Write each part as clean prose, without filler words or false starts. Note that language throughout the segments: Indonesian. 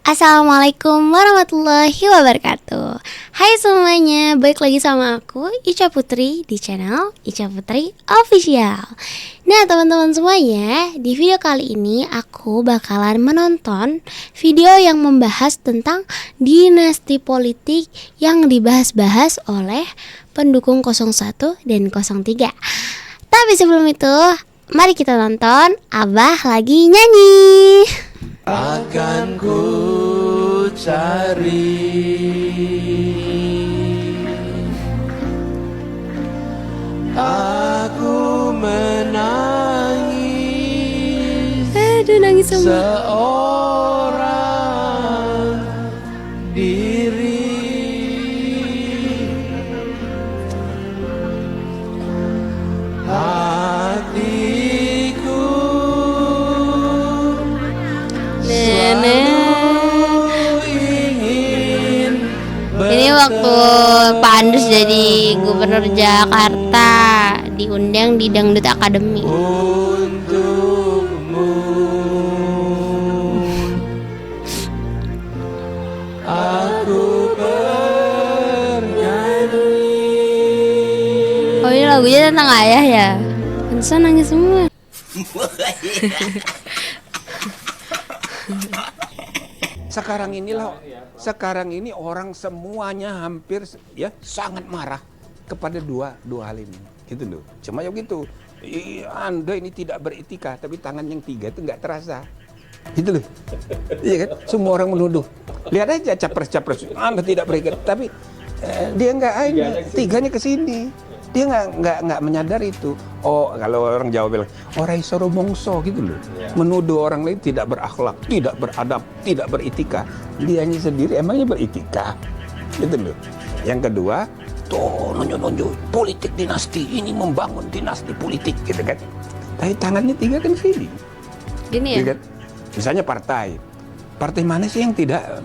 Assalamualaikum warahmatullahi wabarakatuh. Hai semuanya, balik lagi sama aku Ica Putri di channel Ica Putri Official. Nah teman-teman semuanya, di video kali ini aku bakalan menonton video yang membahas tentang dinasti politik yang dibahas-bahas oleh pendukung 01 dan 03. Tapi sebelum itu, mari kita nonton Abah lagi nyanyi. Akan ku cari aku menangis. Aduh, nangis semua. Seorang diri hatiku ingin Ini waktu Pak Andus jadi gubernur Jakarta, diundang di Dangdut Academy. untukmu. Aku bernyanyi. Oh, ini lagunya tentang ayah ya. Pantesan nangis semua. Sekarang ini orang semuanya hampir ya sangat marah kepada dua hal ini, gitu loh. Cuma ya gitu, Anda ini tidak beretika, tapi tangan yang tiga itu nggak terasa, gitu loh. Iya kan? Semua orang menuduh. Lihat aja capres Anda tidak beretika, tapi dia nggak tiganya ke sini. Dia nggak menyadari itu. Oh, kalau orang Jawa bilang orang isoro mongso gitu loh. Menuduh orang lain tidak berakhlak, tidak beradab, tidak beretika. Dianya sendiri emangnya beretika, gitu loh. Yang kedua, tuh nunjuk politik dinasti, ini membangun dinasti politik gitu kan. Tapi tangannya tiga kan sini. Gini ya. Gitu kan? Misalnya partai mana sih yang tidak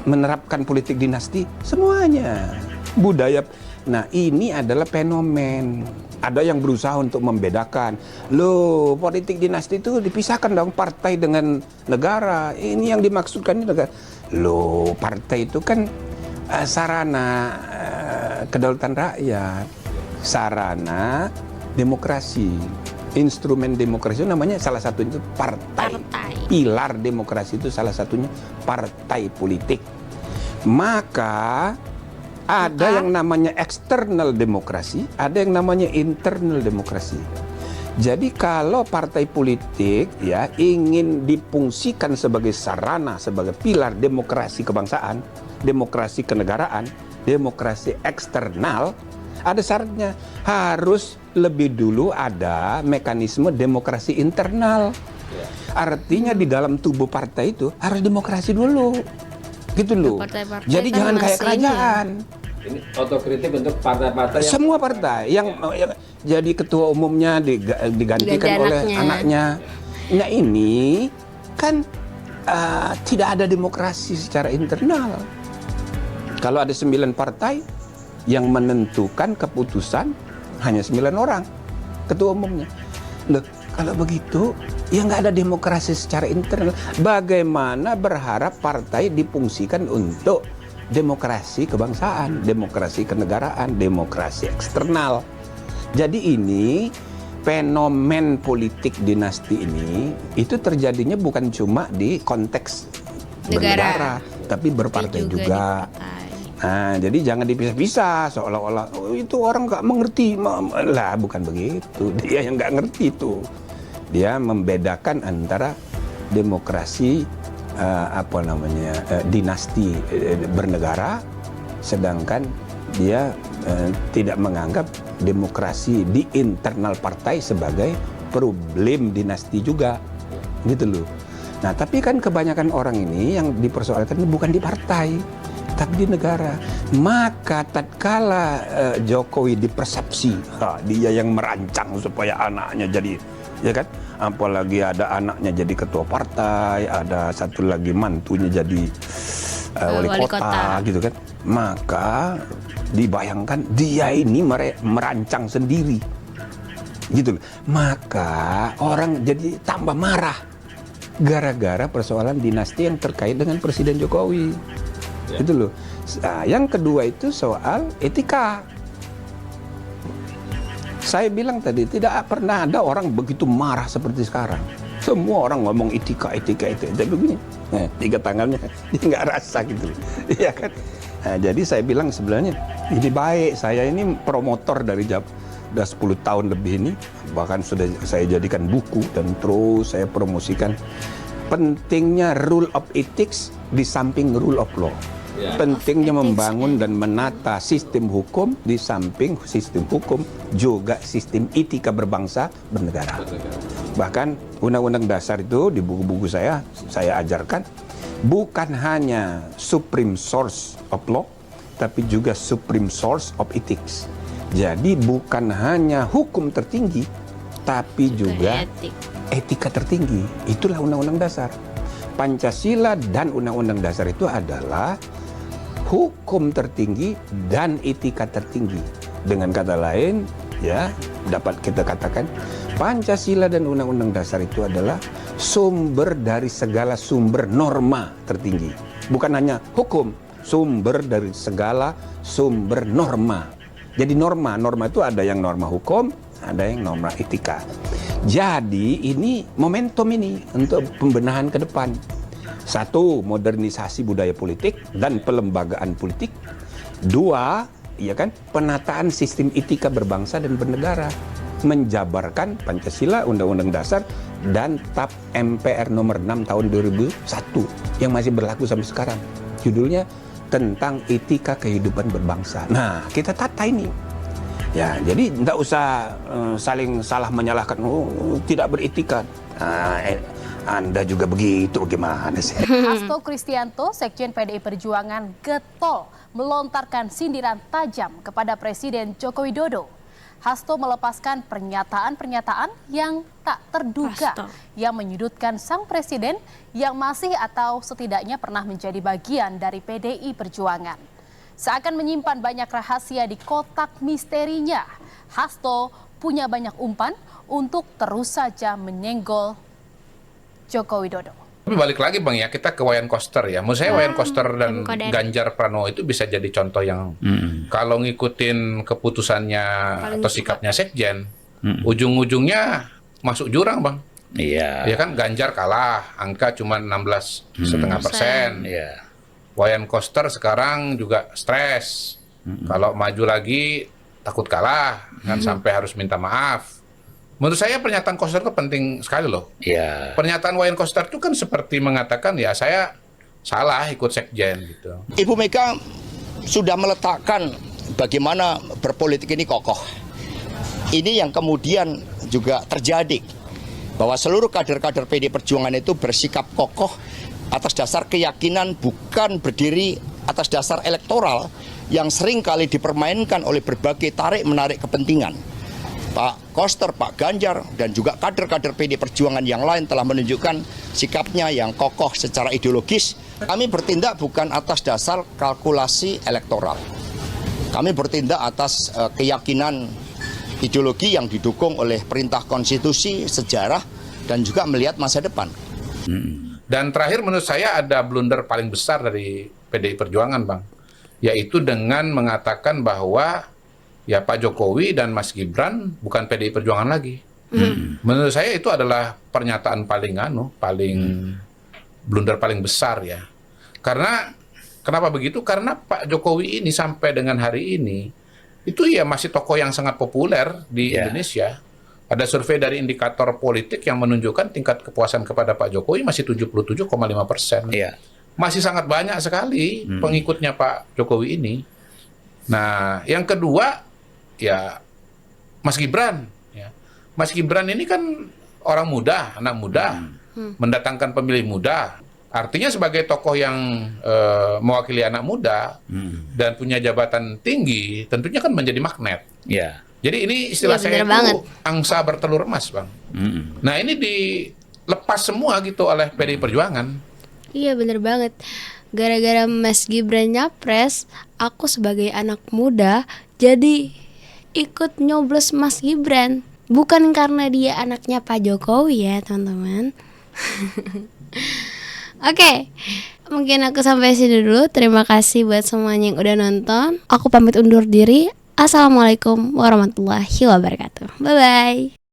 menerapkan politik dinasti? Semuanya. Budaya. Nah, ini adalah fenomen. Ada yang berusaha untuk membedakan. Loh, politik dinasti itu dipisahkan dong, partai dengan negara. Ini yang dimaksudkan ini negara. Loh, partai itu kan sarana kedaulatan rakyat, sarana demokrasi. Instrumen demokrasi itu namanya salah satu itu partai. Pilar demokrasi itu salah satunya partai politik. Maka ada yang namanya eksternal demokrasi, ada yang namanya internal demokrasi. Jadi kalau partai politik ya ingin difungsikan sebagai sarana, sebagai pilar demokrasi kebangsaan, demokrasi kenegaraan, demokrasi eksternal, ada syaratnya. Harus lebih dulu ada mekanisme demokrasi internal. Artinya di dalam tubuh partai itu harus demokrasi dulu. Gitu loh. Jadi kan jangan kayak kerajaan. Ini otokritik untuk partai-partai yang Semua partai yang jadi ketua umumnya digantikan oleh anaknya. Nah ini kan tidak ada demokrasi secara internal. Kalau ada 9 partai yang menentukan keputusan hanya 9 orang ketua umumnya. Loh, kalau begitu ya nggak ada demokrasi secara internal. Bagaimana berharap partai difungsikan untuk demokrasi kebangsaan, demokrasi kenegaraan, demokrasi eksternal. Jadi ini fenomen politik dinasti ini itu terjadinya bukan cuma di konteks bernegara, tapi berpartai juga. Nah, jadi jangan dipisah-pisah seolah-olah itu orang nggak mengerti. Lah, bukan begitu. Dia yang nggak ngerti itu. Dia membedakan antara demokrasi dinasti bernegara, sedangkan dia tidak menganggap demokrasi di internal partai sebagai problem dinasti juga, gitu loh. Nah, tapi kan kebanyakan orang ini yang dipersoalkan ini bukan di partai, tapi di negara. Maka tatkala Jokowi dipersepsi, dia yang merancang supaya anaknya jadi, ya kan? Apalagi ada anaknya jadi ketua partai, ada satu lagi mantunya jadi wali kota, gitu kan. Maka dibayangkan dia ini merancang sendiri, gitu. Maka orang jadi tambah marah. gara-gara persoalan dinasti yang terkait dengan Presiden Jokowi. Itu loh. Nah, yang kedua itu soal etika. Saya bilang tadi, tidak pernah ada orang begitu marah seperti sekarang. Semua orang ngomong etika. Tapi begini, 3 tangannya, dia nggak rasa gitu. Iya kan? Nah, jadi saya bilang sebenarnya, ini baik. Saya ini promotor dari udah 10 tahun lebih ini. Bahkan sudah saya jadikan buku dan terus saya promosikan. Pentingnya rule of ethics di samping rule of law. Pentingnya membangun dan menata sistem hukum di samping sistem hukum juga sistem etika berbangsa bernegara. Bahkan Undang-Undang Dasar itu di buku-buku saya ajarkan bukan hanya supreme source of law, tapi juga supreme source of ethics. Jadi bukan hanya hukum tertinggi, tapi juga etika tertinggi. Itulah Undang-Undang Dasar. Pancasila dan Undang-Undang Dasar itu adalah hukum tertinggi dan etika tertinggi. Dengan kata lain, ya, dapat kita katakan Pancasila dan Undang-Undang Dasar itu adalah sumber dari segala sumber norma tertinggi. Bukan hanya hukum, sumber dari segala sumber norma. Jadi norma itu ada yang norma hukum, ada yang norma etika. Jadi ini momentum ini untuk pembenahan ke depan. 1, modernisasi budaya politik dan pelembagaan politik. 2, ya kan, penataan sistem etika berbangsa dan bernegara. Menjabarkan Pancasila, Undang-Undang Dasar, dan TAP MPR nomor 6 tahun 2001 yang masih berlaku sampai sekarang. Judulnya tentang etika kehidupan berbangsa. Nah, kita tata ini. Ya, jadi tidak usah saling salah menyalahkan. Tidak beretika. Anda juga begitu, gimana sih? Hasto Kristianto, Sekjen PDI Perjuangan, getol melontarkan sindiran tajam kepada Presiden Joko Widodo. Hasto melepaskan pernyataan-pernyataan yang tak terduga yang menyudutkan sang presiden yang masih atau setidaknya pernah menjadi bagian dari PDI Perjuangan. Seakan menyimpan banyak rahasia di kotak misterinya, Hasto punya banyak umpan untuk terus saja menyenggol Joko Widodo. Tapi balik lagi Bang ya, kita ke Wayan Koster ya. Menurut saya Wayan Koster dan Ganjar Pranowo itu bisa jadi contoh yang kalau ngikutin keputusannya atau sikapnya Sekjen, ujung-ujungnya masuk jurang Bang. Iya. Ya kan, Ganjar kalah, angka cuma 16,5%. Iya. Wayan Koster sekarang juga stres. Kalau maju lagi takut kalah, kan sampai harus minta maaf. Menurut saya pernyataan Koster itu penting sekali loh. Iya. Pernyataan Wayan Koster itu kan seperti mengatakan ya saya salah ikut Sekjen gitu. Ibu Mega sudah meletakkan bagaimana berpolitik ini kokoh. Ini yang kemudian juga terjadi bahwa seluruh kader-kader PD Perjuangan itu bersikap kokoh atas dasar keyakinan, bukan berdiri atas dasar elektoral yang sering kali dipermainkan oleh berbagai tarik-menarik kepentingan. Pak Koster, Pak Ganjar, dan juga kader-kader PD Perjuangan yang lain telah menunjukkan sikapnya yang kokoh secara ideologis. Kami bertindak bukan atas dasar kalkulasi elektoral. Kami bertindak atas keyakinan ideologi yang didukung oleh perintah konstitusi, sejarah, dan juga melihat masa depan. Dan terakhir menurut saya ada blunder paling besar dari PDI Perjuangan Bang, yaitu dengan mengatakan bahwa ya Pak Jokowi dan Mas Gibran bukan PDI Perjuangan lagi. Menurut saya itu adalah pernyataan paling blunder paling besar ya. Karena kenapa begitu? Karena Pak Jokowi ini sampai dengan hari ini itu ya masih tokoh yang sangat populer di Indonesia. Ada survei dari indikator politik yang menunjukkan tingkat kepuasan kepada Pak Jokowi masih 77,5%. Masih sangat banyak sekali pengikutnya Pak Jokowi ini. Nah, yang kedua ya Mas Gibran ya. Mas Gibran ini kan orang muda, anak muda, mendatangkan pemilih muda. Artinya sebagai tokoh yang mewakili anak muda dan punya jabatan tinggi, tentunya kan menjadi magnet. Jadi ini istilah saya itu angsa bertelur emas, Bang. Nah, ini dilepas semua gitu oleh PDI Perjuangan. Iya, bener banget. Gara-gara Mas Gibran nyapres, aku sebagai anak muda jadi ikut nyoblos Mas Gibran. Bukan karena dia anaknya Pak Jokowi ya, teman-teman. Oke, mungkin aku sampai sini dulu. Terima kasih buat semuanya yang udah nonton. Aku pamit undur diri. Assalamualaikum warahmatullahi wabarakatuh. Bye-bye.